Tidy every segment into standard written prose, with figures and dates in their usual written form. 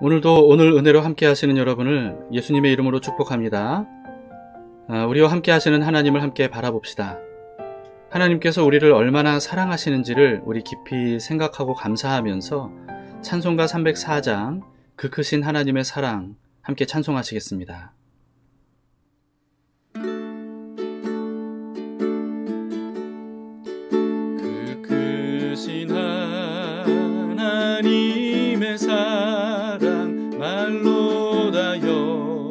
오늘도 오늘 은혜로 함께 하시는 여러분을 예수님의 이름으로 축복합니다. 우리와 함께 하시는 하나님을 함께 바라봅시다. 하나님께서 우리를 얼마나 사랑하시는지를 우리 깊이 생각하고 감사하면서 찬송가 304장 그 크신 하나님의 사랑 함께 찬송하시겠습니다. 그 크신 하나님의 사랑 말로 다 용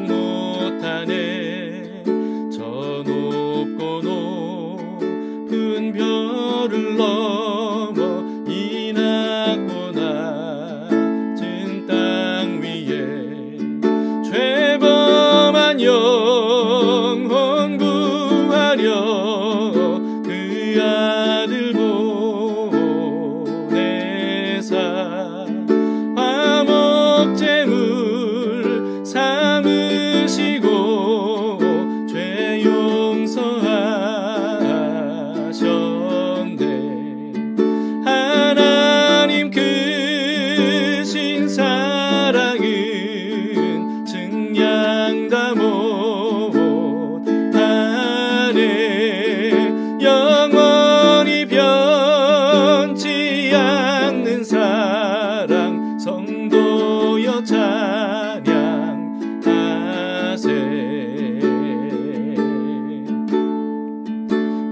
못하네. 저 높고 높은 별을 넘어 이 낮고 낮은 땅 위에 죄범한 영혼 구하려 그 아들 보내사 화목제물 삼으시고 죄 용서하셨네. 하나님 크신 사랑은 증량 다 못하네. 영원히 변치 않는 사랑 성도여 찬양하세.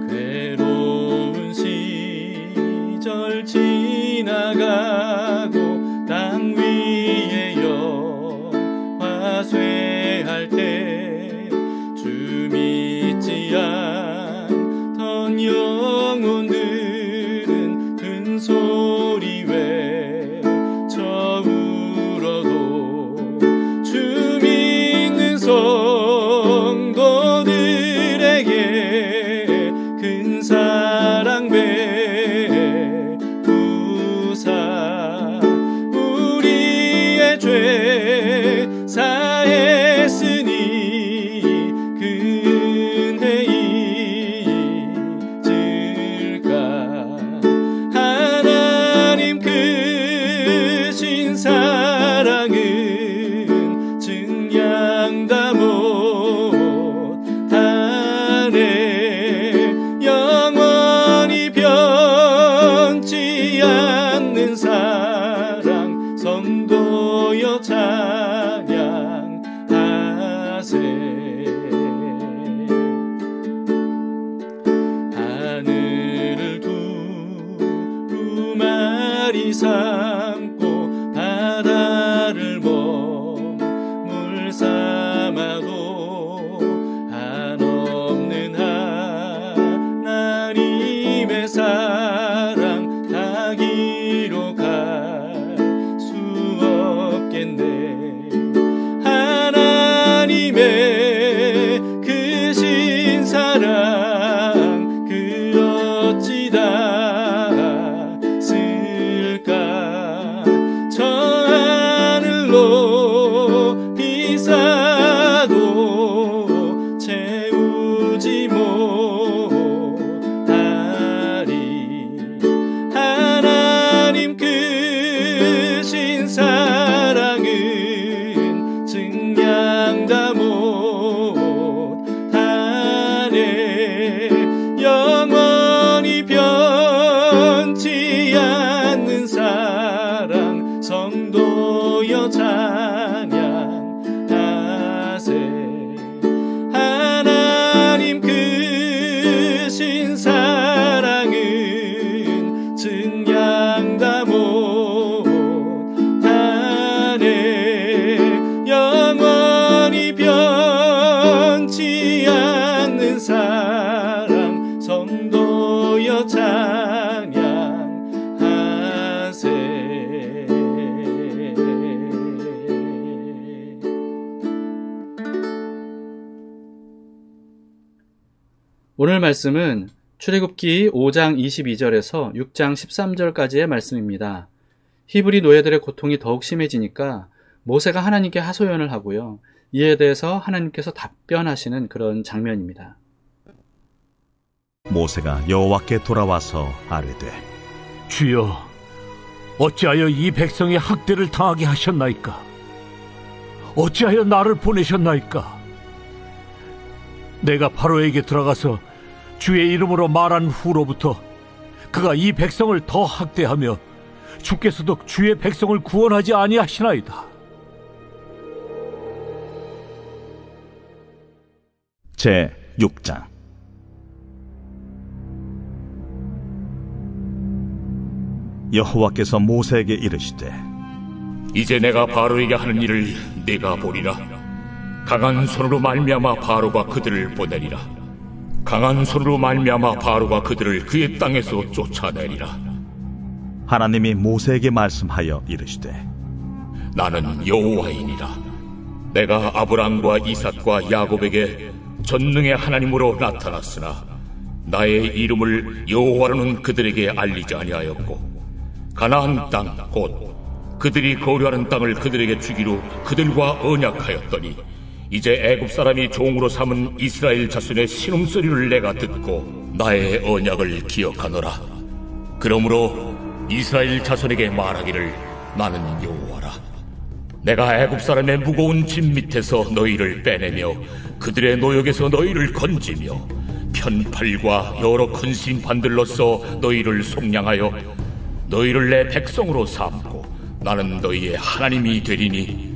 괴로운 시절 지나가고 땅 위에 영화쇠할 때 주 믿지 않던 영혼들은 큰 소리 외쳐 울어도 주 믿는 성도들에게 큰 사랑 베푸사 우리의 죄 사했으니 그 은혜 잊을까. 하나님 크신 사랑은 증량 다 못하네. 영원히 변치 않는 사랑 성도여 찬양하세. 하늘을 두루마리 삼고 바다를 몸물 삼아도 한없는 하나님의 사랑 다 기록할 수 없겠네. 하나님의 크신 사랑 그 어찌 다 쓸까. 저 하늘로 비싸도 채우지 못하리. 하나님 크신 사랑은 증량 다 못하네. 영원히 변치 않는 사랑 성도여 찬양하세. 하나님 크신 사랑은 증량 다 못하네. 영원히 변치 않는 사랑 성도여 찬양하세. 오늘 말씀은 출애굽기 5장 22절에서 6장 13절까지의 말씀입니다. 히브리 노예들의 고통이 더욱 심해지니까 모세가 하나님께 하소연을 하고요. 이에 대해서 하나님께서 답변하시는 그런 장면입니다. 모세가 여호와께 돌아와서 아뢰되 주여, 어찌하여 이 백성이 학대를 당하게 하셨나이까? 어찌하여 나를 보내셨나이까? 내가 바로에게 들어가서 주의 이름으로 말한 후로부터 그가 이 백성을 더 학대하며 주께서도 주의 백성을 구원하지 아니하시나이다. 제 6장. 여호와께서 모세에게 이르시되 이제 내가 바로에게 하는 일을 네가 보리라. 강한 손으로 말미암아 바로가 그들을 보내리라. 강한 손으로 말미암아 바로가 그들을 그의 땅에서 쫓아내리라. 하나님이 모세에게 말씀하여 이르시되 나는 여호와이니라. 내가 아브람과 이삭과 야곱에게 전능의 하나님으로 나타났으나 나의 이름을 여호와로는 그들에게 알리지 아니하였고 가나안 땅 곧 그들이 거류하는 땅을 그들에게 주기로 그들과 언약하였더니 이제 애굽 사람이 종으로 삼은 이스라엘 자손의 신음소리를 내가 듣고 나의 언약을 기억하노라. 그러므로 이스라엘 자손에게 말하기를 나는 여호와라. 내가 애굽 사람의 무거운 짐 밑에서 너희를 빼내며 그들의 노역에서 너희를 건지며 편팔과 여러 큰 심판들로서 너희를 속량하여 너희를 내 백성으로 삼고 나는 너희의 하나님이 되리니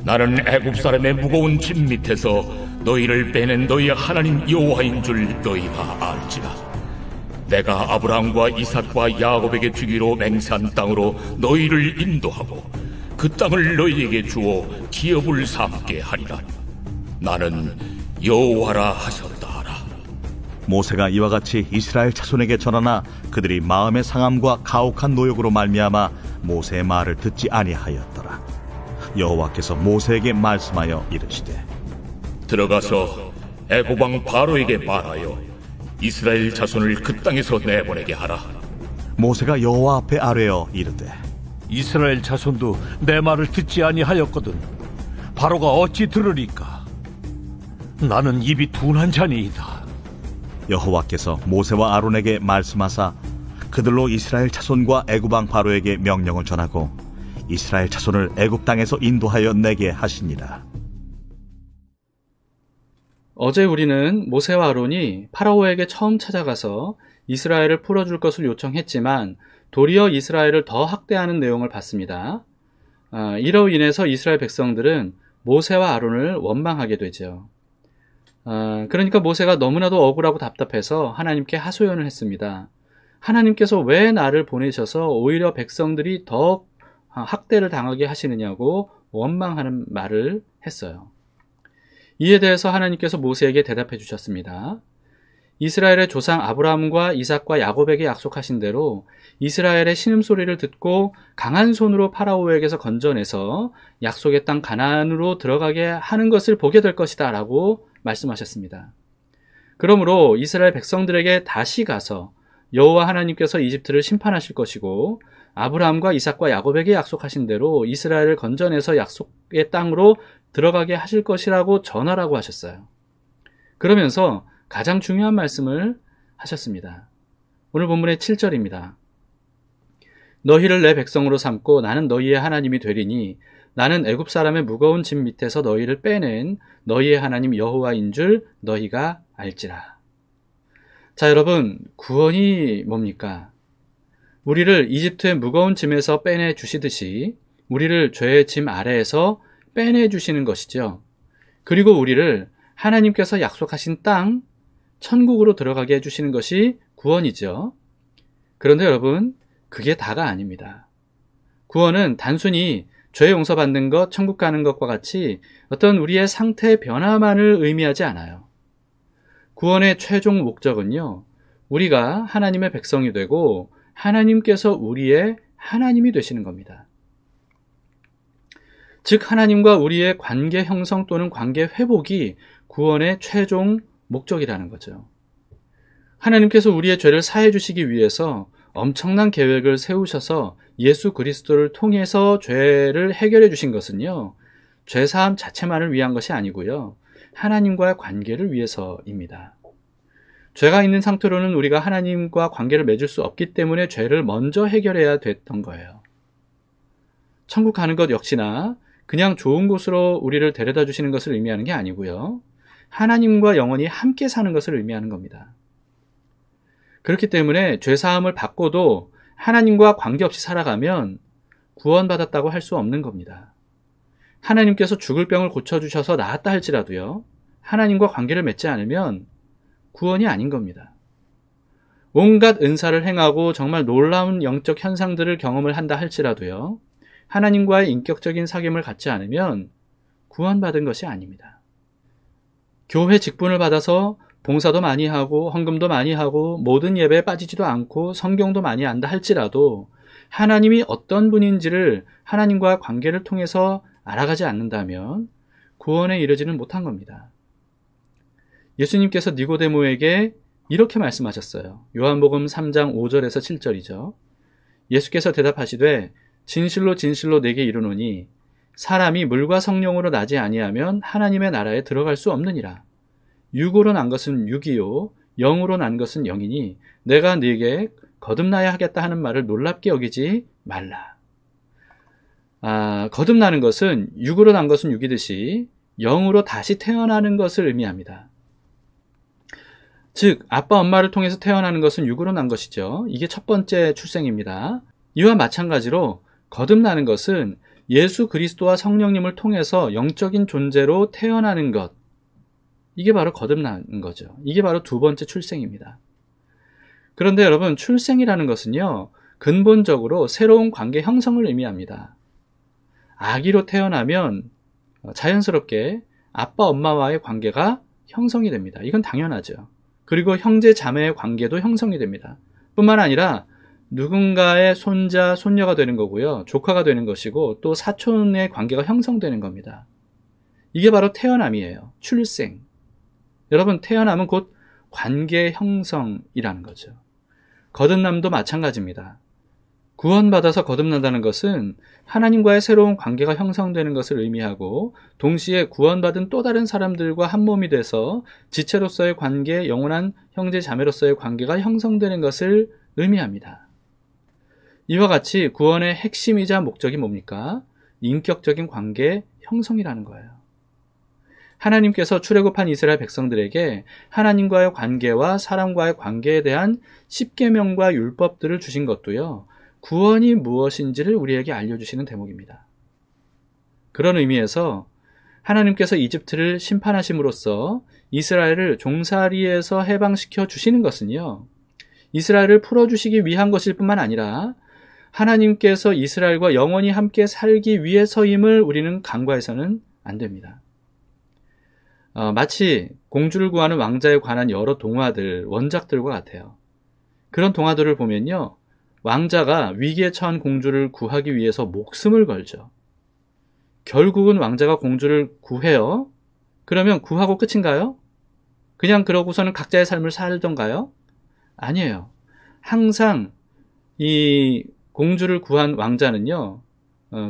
나는 애굽 사람의 무거운 짐 밑에서 너희를 빼낸 너희의 하나님 여호와인 줄 너희가 알지라. 내가 아브라함과 이삭과 야곱에게 주기로 맹세한 땅으로 너희를 인도하고 그 땅을 너희에게 주어 기업을 삼게 하리라. 나는 여호와라 하셨다 하라. 모세가 이와 같이 이스라엘 자손에게 전하나 그들이 마음의 상함과 가혹한 노역으로 말미암아 모세의 말을 듣지 아니하였더라. 여호와께서 모세에게 말씀하여 이르시되 들어가서 애굽 왕 바로에게 말하여 이스라엘 자손을 그 땅에서 내보내게 하라. 모세가 여호와 앞에 아뢰어 이르되 이스라엘 자손도 내 말을 듣지 아니하였거든 바로가 어찌 들으리까? 나는 입이 둔한 자니이다. 여호와께서 모세와 아론에게 말씀하사 그들로 이스라엘 자손과 애굽 왕 바로에게 명령을 전하고 이스라엘 자손을 애굽 땅에서 인도하여 내게 하시니라. 어제 우리는 모세와 아론이 파라오에게 처음 찾아가서 이스라엘을 풀어줄 것을 요청했지만 도리어 이스라엘을 더 학대하는 내용을 봤습니다. 이로 인해서 이스라엘 백성들은 모세와 아론을 원망하게 되죠. 그러니까 모세가 너무나도 억울하고 답답해서 하나님께 하소연을 했습니다. 하나님께서 왜 나를 보내셔서 오히려 백성들이 더 학대를 당하게 하시느냐고 원망하는 말을 했어요. 이에 대해서 하나님께서 모세에게 대답해 주셨습니다. 이스라엘의 조상 아브라함과 이삭과 야곱에게 약속하신 대로 이스라엘의 신음소리를 듣고 강한 손으로 파라오에게서 건져내서 약속의 땅 가나안으로 들어가게 하는 것을 보게 될 것이다 라고 말씀하셨습니다. 그러므로 이스라엘 백성들에게 다시 가서 여호와 하나님께서 이집트를 심판하실 것이고 아브라함과 이삭과 야곱에게 약속하신 대로 이스라엘을 건져내서 약속의 땅으로 들어가게 하실 것이라고 전하라고 하셨어요. 그러면서 가장 중요한 말씀을 하셨습니다. 오늘 본문의 7절입니다. 너희를 내 백성으로 삼고 나는 너희의 하나님이 되리니 나는 애굽 사람의 무거운 짐 밑에서 너희를 빼낸 너희의 하나님 여호와인 줄 너희가 알지라. 자, 여러분, 구원이 뭡니까? 우리를 이집트의 무거운 짐에서 빼내 주시듯이 우리를 죄의 짐 아래에서 빼내 주시는 것이죠. 그리고 우리를 하나님께서 약속하신 땅, 천국으로 들어가게 해주시는 것이 구원이죠. 그런데 여러분, 그게 다가 아닙니다. 구원은 단순히 죄 용서받는 것, 천국 가는 것과 같이 어떤 우리의 상태의 변화만을 의미하지 않아요. 구원의 최종 목적은요, 우리가 하나님의 백성이 되고 하나님께서 우리의 하나님이 되시는 겁니다. 즉 하나님과 우리의 관계 형성 또는 관계 회복이 구원의 최종 목적이라는 거죠. 하나님께서 우리의 죄를 사해 주시기 위해서 엄청난 계획을 세우셔서 예수 그리스도를 통해서 죄를 해결해 주신 것은요, 죄사함 자체만을 위한 것이 아니고요, 하나님과의 관계를 위해서입니다. 죄가 있는 상태로는 우리가 하나님과 관계를 맺을 수 없기 때문에 죄를 먼저 해결해야 됐던 거예요. 천국 가는 것 역시나 그냥 좋은 곳으로 우리를 데려다 주시는 것을 의미하는 게 아니고요. 하나님과 영원히 함께 사는 것을 의미하는 겁니다. 그렇기 때문에 죄사함을 받고도 하나님과 관계없이 살아가면 구원받았다고 할 수 없는 겁니다. 하나님께서 죽을 병을 고쳐주셔서 나았다 할지라도요, 하나님과 관계를 맺지 않으면 구원이 아닌 겁니다. 온갖 은사를 행하고 정말 놀라운 영적 현상들을 경험을 한다 할지라도요, 하나님과의 인격적인 사귐을 갖지 않으면 구원받은 것이 아닙니다. 교회 직분을 받아서 봉사도 많이 하고 헌금도 많이 하고 모든 예배에 빠지지도 않고 성경도 많이 안다 할지라도 하나님이 어떤 분인지를 하나님과 관계를 통해서 알아가지 않는다면 구원에 이르지는 못한 겁니다. 예수님께서 니고데모에게 이렇게 말씀하셨어요. 요한복음 3장 5절에서 7절이죠. 예수께서 대답하시되 진실로 진실로 내게 이르노니 사람이 물과 성령으로 나지 아니하면 하나님의 나라에 들어갈 수 없느니라. 육으로 난 것은 육이요 영으로 난 것은 영이니 내가 네게 거듭나야 하겠다 하는 말을 놀랍게 여기지 말라. 거듭나는 것은 육으로 난 것은 육이듯이 영으로 다시 태어나는 것을 의미합니다. 즉 아빠 엄마를 통해서 태어나는 것은 육으로 난 것이죠. 이게 첫 번째 출생입니다. 이와 마찬가지로 거듭나는 것은 예수 그리스도와 성령님을 통해서 영적인 존재로 태어나는 것, 이게 바로 거듭나는 거죠. 이게 바로 두 번째 출생입니다. 그런데 여러분, 출생이라는 것은요, 근본적으로 새로운 관계 형성을 의미합니다. 아기로 태어나면 자연스럽게 아빠 엄마와의 관계가 형성이 됩니다. 이건 당연하죠. 그리고 형제 자매의 관계도 형성이 됩니다. 뿐만 아니라 누군가의 손자, 손녀가 되는 거고요. 조카가 되는 것이고 또 사촌의 관계가 형성되는 겁니다. 이게 바로 태어남이에요. 출생. 여러분, 태어남은 곧 관계 형성이라는 거죠. 거듭남도 마찬가지입니다. 구원받아서 거듭난다는 것은 하나님과의 새로운 관계가 형성되는 것을 의미하고 동시에 구원받은 또 다른 사람들과 한 몸이 돼서 지체로서의 관계, 영원한 형제 자매로서의 관계가 형성되는 것을 의미합니다. 이와 같이 구원의 핵심이자 목적이 뭡니까? 인격적인 관계 형성이라는 거예요. 하나님께서 출애굽한 이스라엘 백성들에게 하나님과의 관계와 사람과의 관계에 대한 십계명과 율법들을 주신 것도요, 구원이 무엇인지를 우리에게 알려주시는 대목입니다. 그런 의미에서 하나님께서 이집트를 심판하심으로써 이스라엘을 종살이에서 해방시켜 주시는 것은요, 이스라엘을 풀어주시기 위한 것일 뿐만 아니라 하나님께서 이스라엘과 영원히 함께 살기 위해서임을 우리는 간과해서는 안 됩니다. 마치 공주를 구하는 왕자에 관한 여러 동화들, 원작들과 같아요. 그런 동화들을 보면요, 왕자가 위기에 처한 공주를 구하기 위해서 목숨을 걸죠. 결국은 왕자가 공주를 구해요. 그러면 구하고 끝인가요? 그냥 그러고서는 각자의 삶을 살던가요? 아니에요. 항상 이 공주를 구한 왕자는요,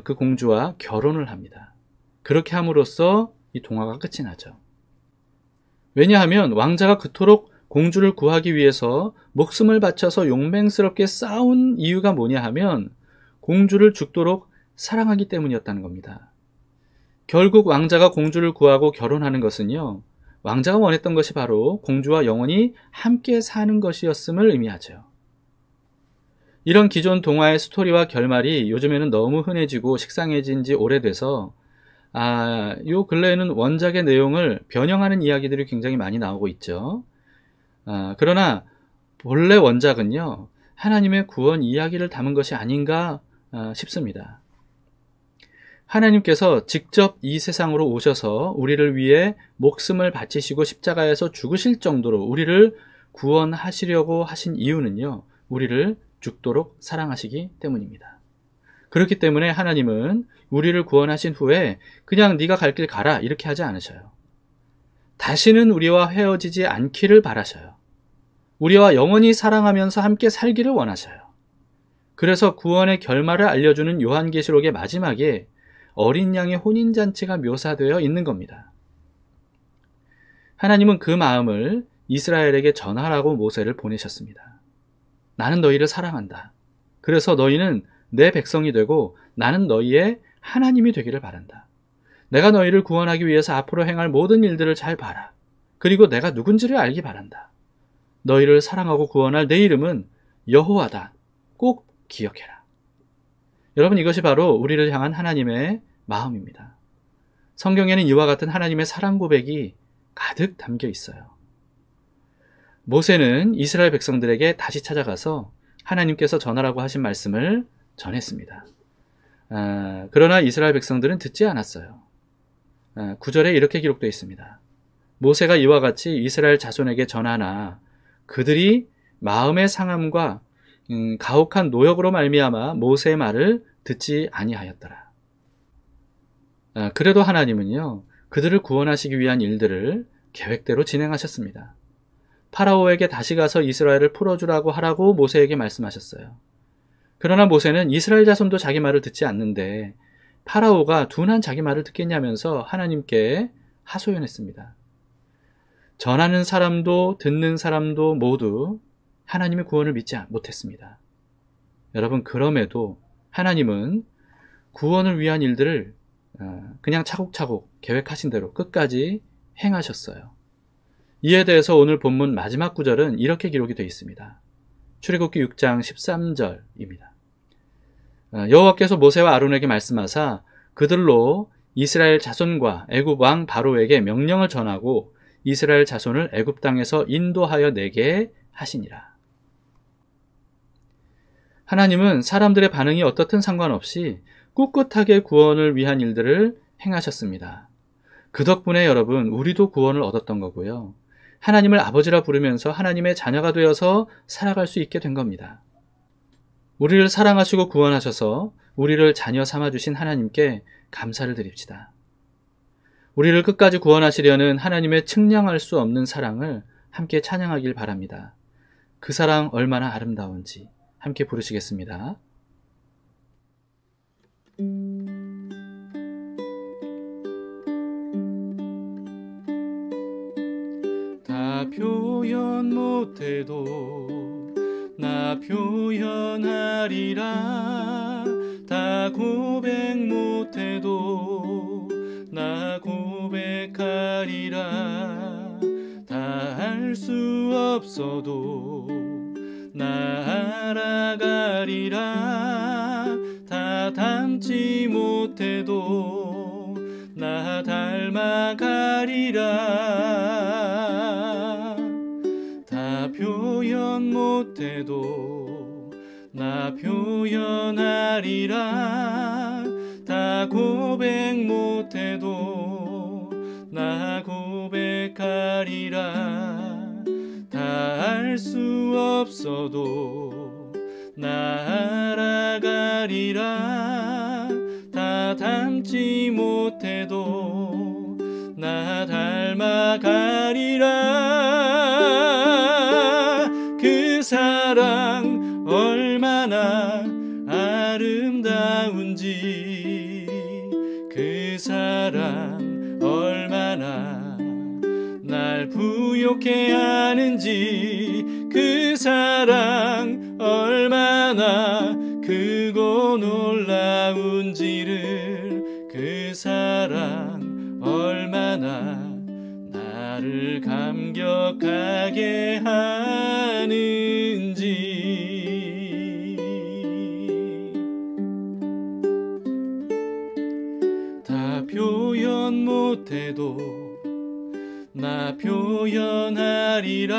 그 공주와 결혼을 합니다. 그렇게 함으로써 이 동화가 끝이 나죠. 왜냐하면 왕자가 그토록 공주를 구하기 위해서 목숨을 바쳐서 용맹스럽게 싸운 이유가 뭐냐 하면 공주를 죽도록 사랑하기 때문이었다는 겁니다. 결국 왕자가 공주를 구하고 결혼하는 것은요, 왕자가 원했던 것이 바로 공주와 영원히 함께 사는 것이었음을 의미하죠. 이런 기존 동화의 스토리와 결말이 요즘에는 너무 흔해지고 식상해진 지 오래돼서 요 근래에는 원작의 내용을 변형하는 이야기들이 굉장히 많이 나오고 있죠. 그러나 본래 원작은요, 하나님의 구원 이야기를 담은 것이 아닌가 싶습니다. 하나님께서 직접 이 세상으로 오셔서 우리를 위해 목숨을 바치시고 십자가에서 죽으실 정도로 우리를 구원하시려고 하신 이유는요, 우리를 죽도록 사랑하시기 때문입니다. 그렇기 때문에 하나님은 우리를 구원하신 후에 그냥 네가 갈 길 가라 이렇게 하지 않으셔요. 다시는 우리와 헤어지지 않기를 바라셔요. 우리와 영원히 사랑하면서 함께 살기를 원하셔요. 그래서 구원의 결말을 알려주는 요한계시록의 마지막에 어린 양의 혼인잔치가 묘사되어 있는 겁니다. 하나님은 그 마음을 이스라엘에게 전하라고 모세를 보내셨습니다. 나는 너희를 사랑한다. 그래서 너희는 내 백성이 되고 나는 너희의 하나님이 되기를 바란다. 내가 너희를 구원하기 위해서 앞으로 행할 모든 일들을 잘 봐라. 그리고 내가 누군지를 알기 바란다. 너희를 사랑하고 구원할 내 이름은 여호와다. 꼭 기억해라. 여러분, 이것이 바로 우리를 향한 하나님의 마음입니다. 성경에는 이와 같은 하나님의 사랑 고백이 가득 담겨 있어요. 모세는 이스라엘 백성들에게 다시 찾아가서 하나님께서 전하라고 하신 말씀을 전했습니다. 그러나 이스라엘 백성들은 듣지 않았어요. 9절에 이렇게 기록되어 있습니다. 모세가 이와 같이 이스라엘 자손에게 전하나 그들이 마음의 상함과 가혹한 노역으로 말미암아 모세의 말을 듣지 아니하였더라. 그래도 하나님은요, 그들을 구원하시기 위한 일들을 계획대로 진행하셨습니다. 파라오에게 다시 가서 이스라엘을 풀어주라고 하라고 모세에게 말씀하셨어요. 그러나 모세는 이스라엘 자손도 자기 말을 듣지 않는데 파라오가 둔한 자기 말을 듣겠냐면서 하나님께 하소연했습니다. 전하는 사람도 듣는 사람도 모두 하나님의 구원을 믿지 못했습니다. 여러분, 그럼에도 하나님은 구원을 위한 일들을 그냥 차곡차곡 계획하신 대로 끝까지 행하셨어요. 이에 대해서 오늘 본문 마지막 구절은 이렇게 기록이 되어 있습니다. 출애굽기 6장 13절입니다. 여호와께서 모세와 아론에게 말씀하사 그들로 이스라엘 자손과 애굽 왕 바로에게 명령을 전하고 이스라엘 자손을 애굽 땅에서 인도하여 내게 하시니라. 하나님은 사람들의 반응이 어떻든 상관없이 꿋꿋하게 구원을 위한 일들을 행하셨습니다. 그 덕분에 여러분, 우리도 구원을 얻었던 거고요. 하나님을 아버지라 부르면서 하나님의 자녀가 되어서 살아갈 수 있게 된 겁니다. 우리를 사랑하시고 구원하셔서 우리를 자녀 삼아주신 하나님께 감사를 드립시다. 우리를 끝까지 구원하시려는 하나님의 측량할 수 없는 사랑을 함께 찬양하길 바랍니다. 그 사랑 얼마나 아름다운지 함께 부르시겠습니다. 다 표현 못해도 나 표현하리라. 다 고백 못해도 나 고백하리라. 다 할 수 없어도 나 알아가리라. 다 닮지 못해도 나 닮아가리라. 다 표현 못해도 나 표현하리라. 다 고백 못해도 나 고백하리라. 다 알 수 없어도 나 알아가리라. 다 닮지 못해도 나 닮아가리라. 그 사랑 얼마나 아름다운지, 그 사랑 얼마나 날 부욕해 하는지, 그 사랑 얼마나 크고 놀라운지를, 그 사랑 얼마나 나를 감격하게 하는지. 다 표현 못해도 나 표현하리라.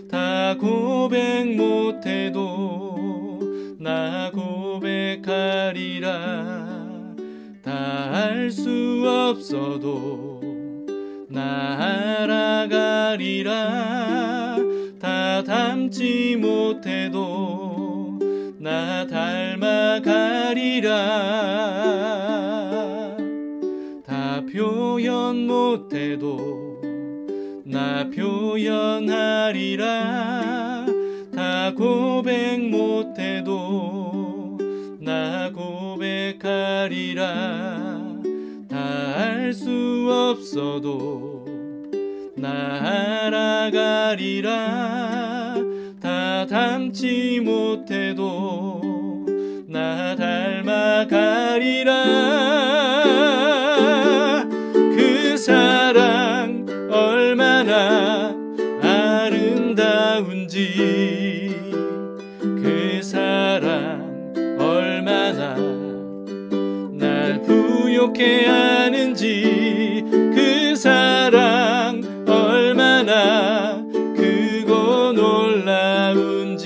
다 고백 못해도 나 고백하리라. 다 알 수 없어도 나 알아가리라. 다 닮지 못해도 나 닮아가리라. 다 표현 못해도 나 표현하리라. 다 고백 못해도 나 고백하리라. 다 알 수 없어도 나 알아가리라. 다 닮지 못해도 나 닮아가리라. 그 사랑 얼마나 아름다운지, 그 사랑 얼마나 날 부욕해 하는지, 그 사랑 얼마나 크고 놀라운지를,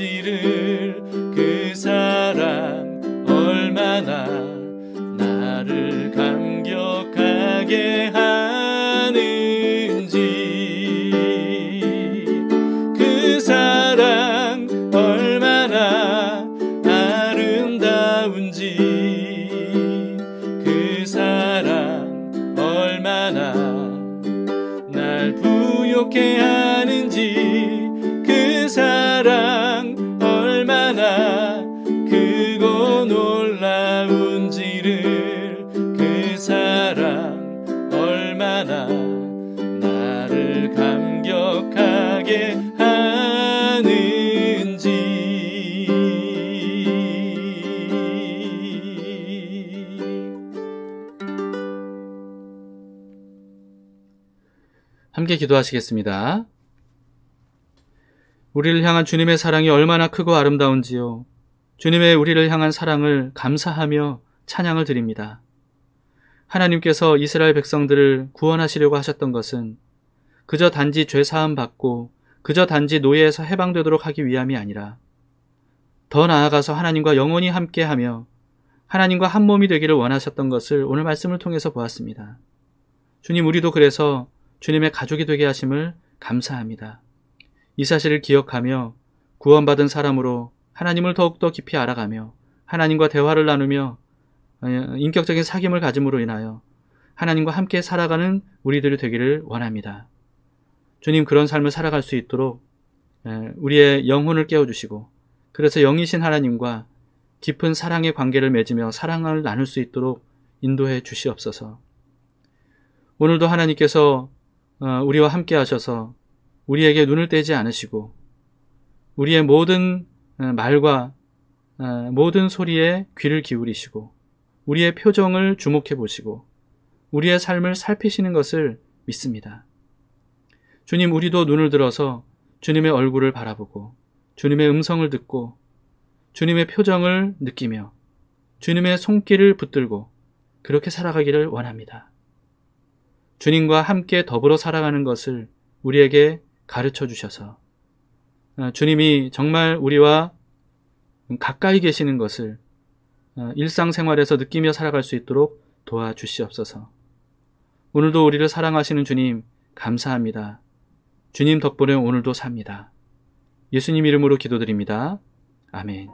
그 사랑 얼마나 나를 감격하게 하는지, 그 사랑 얼마나 아름다운지, 그 사랑 얼마나 날 부욕해 하는지, 그 사랑 얼마나 크고 놀라운지를, 그 사랑 얼마나 나를 감격하게 하는지. 함께 기도하시겠습니다. 우리를 향한 주님의 사랑이 얼마나 크고 아름다운지요. 주님의 우리를 향한 사랑을 감사하며 찬양을 드립니다. 하나님께서 이스라엘 백성들을 구원하시려고 하셨던 것은 그저 단지 죄사함 받고 그저 단지 노예에서 해방되도록 하기 위함이 아니라 더 나아가서 하나님과 영원히 함께하며 하나님과 한 몸이 되기를 원하셨던 것을 오늘 말씀을 통해서 보았습니다. 주님, 우리도 그래서 주님의 가족이 되게 하심을 감사합니다. 이 사실을 기억하며 구원받은 사람으로 하나님을 더욱더 깊이 알아가며 하나님과 대화를 나누며 인격적인 사귐을 가짐으로 인하여 하나님과 함께 살아가는 우리들이 되기를 원합니다. 주님, 그런 삶을 살아갈 수 있도록 우리의 영혼을 깨워주시고, 그래서 영이신 하나님과 깊은 사랑의 관계를 맺으며 사랑을 나눌 수 있도록 인도해 주시옵소서. 오늘도 하나님께서 우리와 함께 하셔서 우리에게 눈을 떼지 않으시고 우리의 모든 말과 모든 소리에 귀를 기울이시고 우리의 표정을 주목해 보시고 우리의 삶을 살피시는 것을 믿습니다. 주님, 우리도 눈을 들어서 주님의 얼굴을 바라보고 주님의 음성을 듣고 주님의 표정을 느끼며 주님의 손길을 붙들고 그렇게 살아가기를 원합니다. 주님과 함께 더불어 살아가는 것을 우리에게 가르쳐 주셔서 주님이 정말 우리와 가까이 계시는 것을 일상생활에서 느끼며 살아갈 수 있도록 도와주시옵소서. 오늘도 우리를 사랑하시는 주님 감사합니다. 주님 덕분에 오늘도 삽니다. 예수님 이름으로 기도드립니다. 아멘.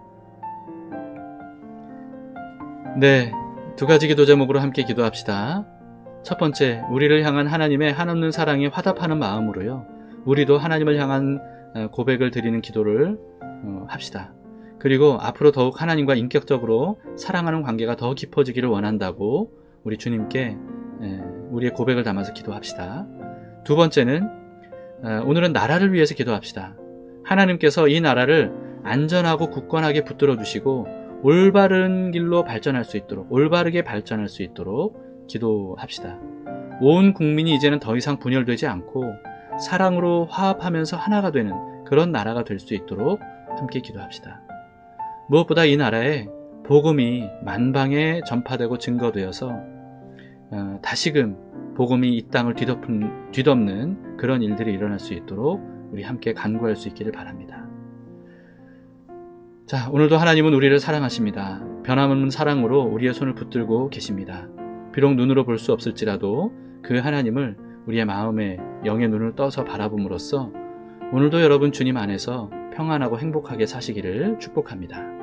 네, 두 가지 기도 제목으로 함께 기도합시다. 첫 번째, 우리를 향한 하나님의 한없는 사랑에 화답하는 마음으로요, 우리도 하나님을 향한 고백을 드리는 기도를 합시다. 그리고 앞으로 더욱 하나님과 인격적으로 사랑하는 관계가 더 깊어지기를 원한다고 우리 주님께 우리의 고백을 담아서 기도합시다. 두 번째는 오늘은 나라를 위해서 기도합시다. 하나님께서 이 나라를 안전하고 굳건하게 붙들어 주시고 올바른 길로 발전할 수 있도록, 올바르게 발전할 수 있도록 기도합시다. 온 국민이 이제는 더 이상 분열되지 않고 사랑으로 화합하면서 하나가 되는 그런 나라가 될 수 있도록 함께 기도합시다. 무엇보다 이 나라에 복음이 만방에 전파되고 증거되어서 다시금 복음이 이 땅을 뒤덮는 그런 일들이 일어날 수 있도록 우리 함께 간구할 수 있기를 바랍니다. 자, 오늘도 하나님은 우리를 사랑하십니다. 변함없는 사랑으로 우리의 손을 붙들고 계십니다. 비록 눈으로 볼 수 없을지라도 그 하나님을 우리의 마음에 영의 눈을 떠서 바라봄으로써 오늘도 여러분 주님 안에서 평안하고 행복하게 사시기를 축복합니다.